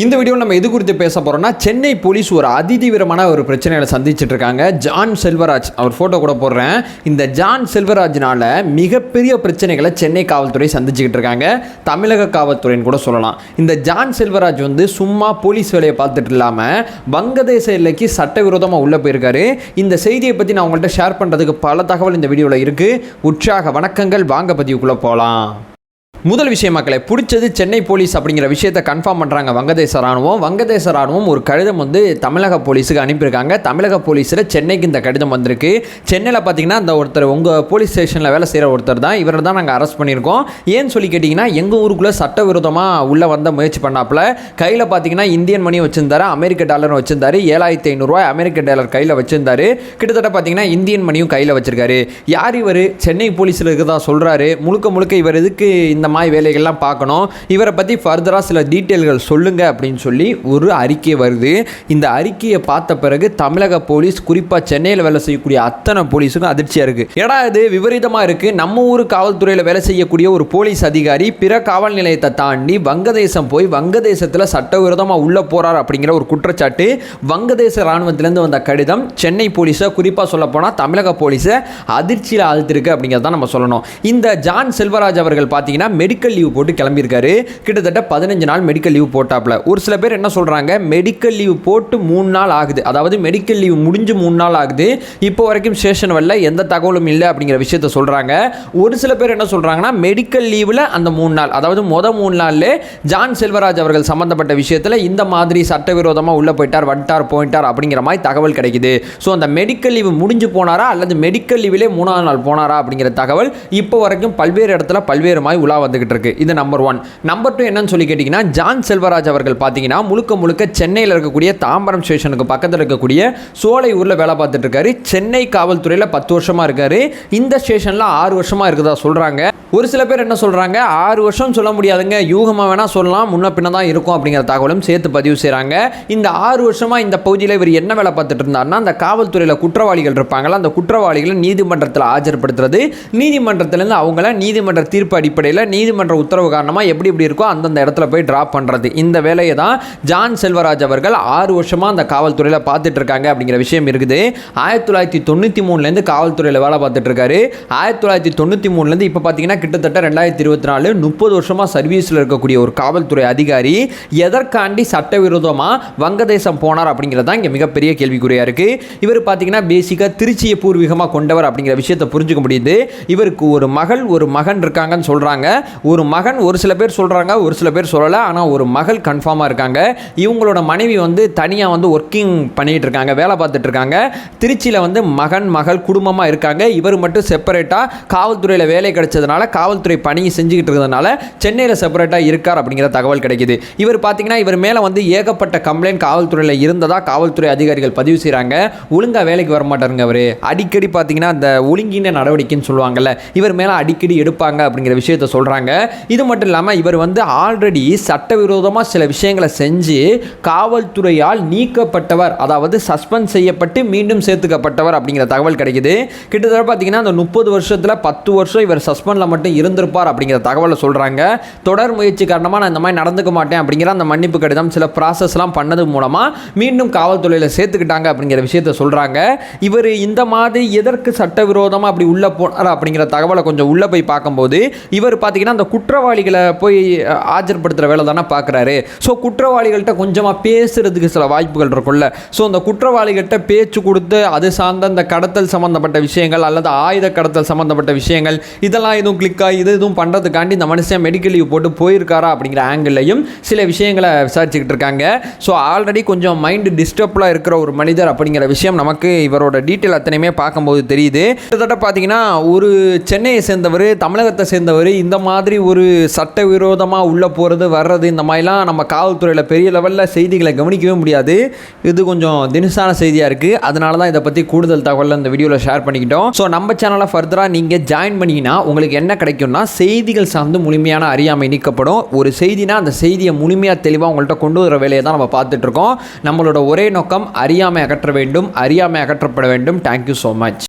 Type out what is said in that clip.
இந்த வீடியோவில் நம்ம எது குறித்து பேச போகிறோம்னா, சென்னை போலீஸ் ஒரு அதிதீவிரமான ஒரு பிரச்சனைகளை சந்திச்சுட்டு இருக்காங்க. ஜான் செல்வராஜ் அவர் ஃபோட்டோ கூட போடுறேன். இந்த ஜான் செல்வராஜ்னால மிகப்பெரிய பிரச்சனைகளை சென்னை காவல்துறை சந்திச்சுக்கிட்டு இருக்காங்க, தமிழக காவல்துறைன்னு கூட சொல்லலாம். இந்த ஜான் செல்வராஜ் வந்து சும்மா போலீஸ் வேலையை பார்த்துட்டு இல்லாமல் வங்கதேச எல்லைக்கு சட்டவிரோதமாக உள்ளே போயிருக்காரு. இந்த செய்தியை பற்றி நான் உங்கள்கிட்ட ஷேர் பண்ணுறதுக்கு பல தகவல் இந்த வீடியோவில் இருக்குது. உற்சாக வணக்கங்கள், வாங்க பதிவுக்குள்ளே போகலாம். முதல் விஷயம் மக்களை, பிடிச்சது சென்னை போலீஸ் அப்படிங்கிற விஷயத்தை கன்ஃபார்ம் பண்ணுறாங்க வங்கதேச ராணுவம் ஒரு கடிதம் வந்து தமிழக போலீஸுக்கு அனுப்பியிருக்காங்க. தமிழக போலீஸில் சென்னைக்கு இந்த கடிதம் வந்திருக்கு. சென்னையில் பார்த்தீங்கன்னா இந்த ஒருத்தர் உங்கள் போலீஸ் ஸ்டேஷனில் வேலை செய்கிற ஒருத்தர் தான், இவரை தான் நாங்கள் அரெஸ்ட் பண்ணியிருக்கோம். ஏன்னு சொல்லி கேட்டிங்கன்னா, எங்கள் ஊருக்குள்ளே சட்டவிரோதமாக உள்ளே வந்த முயற்சி பண்ணாப்புல கையில் பார்த்தீங்கன்னா இந்தியன் மணி வச்சுருந்தாரு, அமெரிக்க டாலர் வச்சுருந்தாரு, 7500 அமெரிக்க டாலர் கையில் வச்சுருந்தாரு. கிட்டத்தட்ட பார்த்தீங்கன்னா இந்தியன் மணியும் கையில் வச்சுருக்காரு. யார் இவர்? சென்னை போலீஸில் இருக்கதா சொல்கிறாரு. முழுக்க இவர் எதுக்கு இந்த மாதிரி வேலைகள்லாம் பார்க்கணும், இவரை பற்றி ஃபர்தராக சில டீட்டெயில்கள் சொல்லுங்க அப்படின்னு சொல்லி ஒரு அறிக்கை வருது. இந்த அறிக்கையை பார்த்த பிறகு தமிழக போலீஸ், குறிப்பாக சென்னையில் வேலை செய்யக்கூடிய அத்தனை போலீஸுக்கும் அதிர்ச்சியாக இருக்குது. ஏடா இது விபரீதமாக இருக்குது, நம்ம ஊர் காவல்துறையில் வேலை செய்யக்கூடிய ஒரு போலீஸ் அதிகாரி பிற காவல் நிலையத்தை தாண்டி வங்கதேசம் போய் வங்கதேசத்தில் சட்டவிரோதமாக உள்ளே போகிறார் அப்படிங்கிற ஒரு குற்றச்சாட்டு வங்கதேச இராணுவத்திலேருந்து வந்த கடிதம் சென்னை போலீஸை, குறிப்பாக சொல்ல போனால் தமிழக போலீஸை அதிர்ச்சியில் ஆழ்த்திருக்கு அப்படிங்கிறத நம்ம சொல்லணும். இந்த ஜான் செல்வராஜ் அவர்கள் பார்த்தீங்கன்னா மெடிக்கல் லீவ் போட்டு கிளம்பியிருக்காரு. கிட்டத்தட்ட 15 நாள் மெடிக்கல் லீவ் போட்டாப்ல. ஒரு சில பேர் என்ன சொல்கிறாங்க, மெடிக்கல் லீவ் போட்டு 3 நாள் ஆகுது, அதாவது மெடிக்கல் லீவ் முடிஞ்சு 3 நாள் ஆகுது, இப்போ வரைக்கும் ஸ்டேஷன் வரல, எந்த தகவலும் இல்லை அப்படிங்கிற விஷயத்த சொல்கிறாங்க. ஒரு சில பேர் என்ன சொல்கிறாங்கன்னா, மெடிக்கல் லீவில் அந்த 3 நாள், அதாவது 3 நாள்லே ஜான் செல்வராஜ் அவர்கள் சம்பந்தப்பட்ட விஷயத்தில் இந்த மாதிரி சட்டவிரோதமாக உள்ளே போயிட்டார் அப்படிங்கிற மாதிரி தகவல் கிடைக்குது. ஸோ அந்த மெடிக்கல் லீவ் முடிஞ்சு போனாரா அல்லது மெடிக்கல் லீவிலே 3ஆவது நாள் போனாரா அப்படிங்கிற தகவல் இப்போ வரைக்கும் பல்வேறு இடத்துல பல்வேறு மாதிரி உலா வந்துகிட்டு இருக்கு. இது நம்பர் 1. நம்பர் 2 என்னன்னு சொல்லி கேட்டீங்கன்னா, ஜான் செல்வராஜ் அவர்கள் பார்த்தீங்கன்னா முழுக்க சென்னையில் இருக்கக்கூடிய தாம்பரம் ஸ்டேஷனுக்கு பக்கத்தில் இருக்கக்கூடிய சோலையூரில் வேலை பார்த்துட்டு இருக்காரு. சென்னை காவல்துறையில் 10 வருஷமா இருக்காரு. இந்த ஸ்டேஷனில் 6 வருஷமா இருக்குதா சொல்றாங்க. ஒரு சில பேர் என்ன சொல்றாங்க, 6 வருஷம் சொல்ல முடியாதுங்க, யூகமாக வேணா சொல்லலாம், முன்ன பின்ன தான் இருக்கும் அப்படிங்கிற தகவலும் சேர்த்து பதிவு செய்கிறாங்க. இந்த 6 வருஷமா இந்த பகுதியில் இவர் என்ன வேலை பார்த்துட்டு இருந்தாருன்னா, அந்த காவல்துறையில் குற்றவாளிகள் இருப்பாங்களா, அந்த குற்றவாளிகளை நீதிமன்றத்தில் ஆஜர்படுத்துறது, நீதிமன்றத்திலேருந்து அவங்கள நீதிமன்ற தீர்ப்பு அடிப்படையில் நீதிமன்ற உத்தரவு காரணமாக எப்படி இருக்கோ அந்தந்த இடத்துல போய் டிராப் பண்ணுறது. இந்த வேலையை தான் ஜான் செல்வராஜ் அவர்கள் 6 வருஷமாக அந்த காவல்துறையில் பார்த்துட்டு இருக்காங்க அப்படிங்கிற விஷயம் இருக்குது. 1993லேருந்து காவல்துறையில் வேலை பார்த்துட்டு இருக்காரு. 1993லேருந்து இப்போ பார்த்தீங்கன்னா கிட்டத்தட்ட 2024 30 வருஷமாக சர்வீஸில் இருக்கக்கூடிய ஒரு காவல்துறை அதிகாரி எதற்காண்டி சட்டவிரோதமாக வங்கதேசம் போனார் அப்படிங்கிறது தான் இங்கே மிகப்பெரிய கேள்விக்குறியாக இருக்குது. இவர் பார்த்தீங்கன்னா பேசிக்காக திருச்சியை பூர்வீகமாக கொண்டவர் அப்படிங்கிற விஷயத்தை புரிஞ்சுக்க முடியுது. இவருக்கு ஒரு மகன் இருக்காங்கன்னு சொல்கிறாங்க. ஒரு மகன் ஒரு சில பேர் சொல்கிறாங்க, ஒரு சில பேர் சொல்லலை, ஆனால் ஒரு மகள் கன்ஃபார்மாக இருக்காங்க. இவங்களோட மனைவி வந்து தனியாக வந்து ஒர்க்கிங் பண்ணிகிட்டு இருக்காங்க, வேலை பார்த்துட்டு இருக்காங்க. திருச்சியில் வந்து மகள் குடும்பமாக இருக்காங்க. இவர் மட்டும் செப்பரேட்டாக காவல்துறையில் வேலை கிடைச்சதுனால, காவல்துறை பணியை செஞ்சுக்கிட்டு இருக்கிறதுனால சென்னையில் செப்பரேட்டாக இருக்கார் அப்படிங்கிற தகவல் கிடைக்குது. இவர் பார்த்தீங்கன்னா இவர் மேலே வந்து ஏகப்பட்ட கம்ப்ளைண்ட் காவல்துறையில் இருந்ததாக காவல்துறை அதிகாரிகள் பதிவு செய்கிறாங்க. ஒழுங்காக வேலைக்கு வர மாட்டாருங்க அவர். அடிக்கடி பார்த்தீங்கன்னா அந்த ஒழுங்கின நடவடிக்கைன்னு சொல்லுவாங்கல்ல, இவர் மேலே அடிக்கடி எடுப்பாங்க அப்படிங்கிற விஷயத்தை சொல்கிறாங்க. இது மட்டும் இல்லாமல் இவர் வந்து ஆல்ரெடி சட்டவிரோதமாக சில விஷயங்களை செஞ்சு காவல்துறையால் நீக்கப்பட்டவர், அதாவது சஸ்பெண்ட் செய்யப்பட்டு மீண்டும் சேர்த்துக்கப்பட்டவர் அப்படிங்கிற தகவல் கிடைக்குது. கிட்டத்தட்ட பார்த்தீங்கன்னா அந்த 30 வருஷத்தில் 10 வருஷம் இவர் சஸ்பெண்டில் மட்டும் இருந்திருப்பார் அப்படிங்கிற தகவலை சொல்கிறாங்க. தொடர் முயற்சி காரணமாக நான் இந்த மாதிரி நடந்துக்க மாட்டேன் அப்படிங்கிற அந்த மன்னிப்பு கடிதம் சில ப்ராசஸ்லாம் பண்ணது மூலமாக மீண்டும் காவல்துறையில் சேர்த்துக்கிட்டாங்க அப்படிங்கிற விஷயத்தை சொல்கிறாங்க. இவர் இந்த மாதிரி எதற்கு சட்டவிரோதமாக அப்படி உள்ளே போனார் அப்படிங்கிற தகவலை கொஞ்சம் உள்ளே போய் பார்க்கும்போது, இவர் பார்த்தீங்கன்னா அந்த குற்றவாளிகளை போய் ஆஜர்படுத்துகிற வேலை தானே பார்க்குறாரு. ஸோ குற்றவாளிகள்கிட்ட கொஞ்சமாக பேசுகிறதுக்கு சில வாய்ப்புகள் இருக்குல்ல. ஸோ அந்த குற்றவாளிகள்கிட்ட பேச்சு கொடுத்து அது சார்ந்த அந்த கடத்தல் சம்மந்தப்பட்ட விஷயங்கள் அல்லது ஆயுத கடத்தல் சம்மந்தப்பட்ட விஷயங்கள் இதெல்லாம் எதுவும் கிளிக்காக எதுவும் பண்ணுறதுக்காண்டி இந்த மனுஷன் மெடிக்கல் லீவ் போட்டு போயிருக்காரா அப்படிங்கிற ஆங்கிள்லையும் சில விஷயங்களை விசாரிச்சுக்கிட்டு இருக்காங்க. ஸோ ஆல்ரெடி கொஞ்சம் மைண்டு டிஸ்டர்ப்டாக இருக்கிற ஒரு மனிதர் அப்படிங்கிற விஷயம் நமக்கு இவரோட டீட்டெயில் அத்தனையுமே பார்க்கும்போது தெரியுது. கிட்டத்தட்ட பார்த்தீங்கன்னா ஒரு சென்னையை சேர்ந்தவர், தமிழகத்தை சேர்ந்தவர், இந்த மாதிரி ஒரு சட்டவிரோதமாக உள்ளே போகிறது வர்றது இந்த மாதிரிலாம் நம்ம காவல்துறையில் பெரிய லெவலில் செய்திகளை கவனிக்கவே முடியாது. இது கொஞ்சம் தினசான செய்தியாக இருக்குது. அதனால தான் இதை பற்றி கூடுதல் தகவல் இந்த வீடியோவில் ஷேர் பண்ணிக்கிட்டோம். ஸோ நம்ம சேனலை ஃபர்தராக நீங்கள் ஜாயின் பண்ணிங்கன்னா உங்களுக்கு என்ன கிடைக்கும்னா, செய்திகள் சார்ந்து முழுமையான அறியாமை நீக்கப்படும். ஒரு செய்தினா அந்த செய்தியை முழுமையாக தெளிவாக உங்கள்கிட்ட கொண்டு வர வேலையை தான் நம்ம பார்த்துட்ருக்கோம். நம்மளோட ஒரே நோக்கம் அறியாமை அகற்ற வேண்டும், அறியாமை அகற்றப்பட வேண்டும். Thank you so much.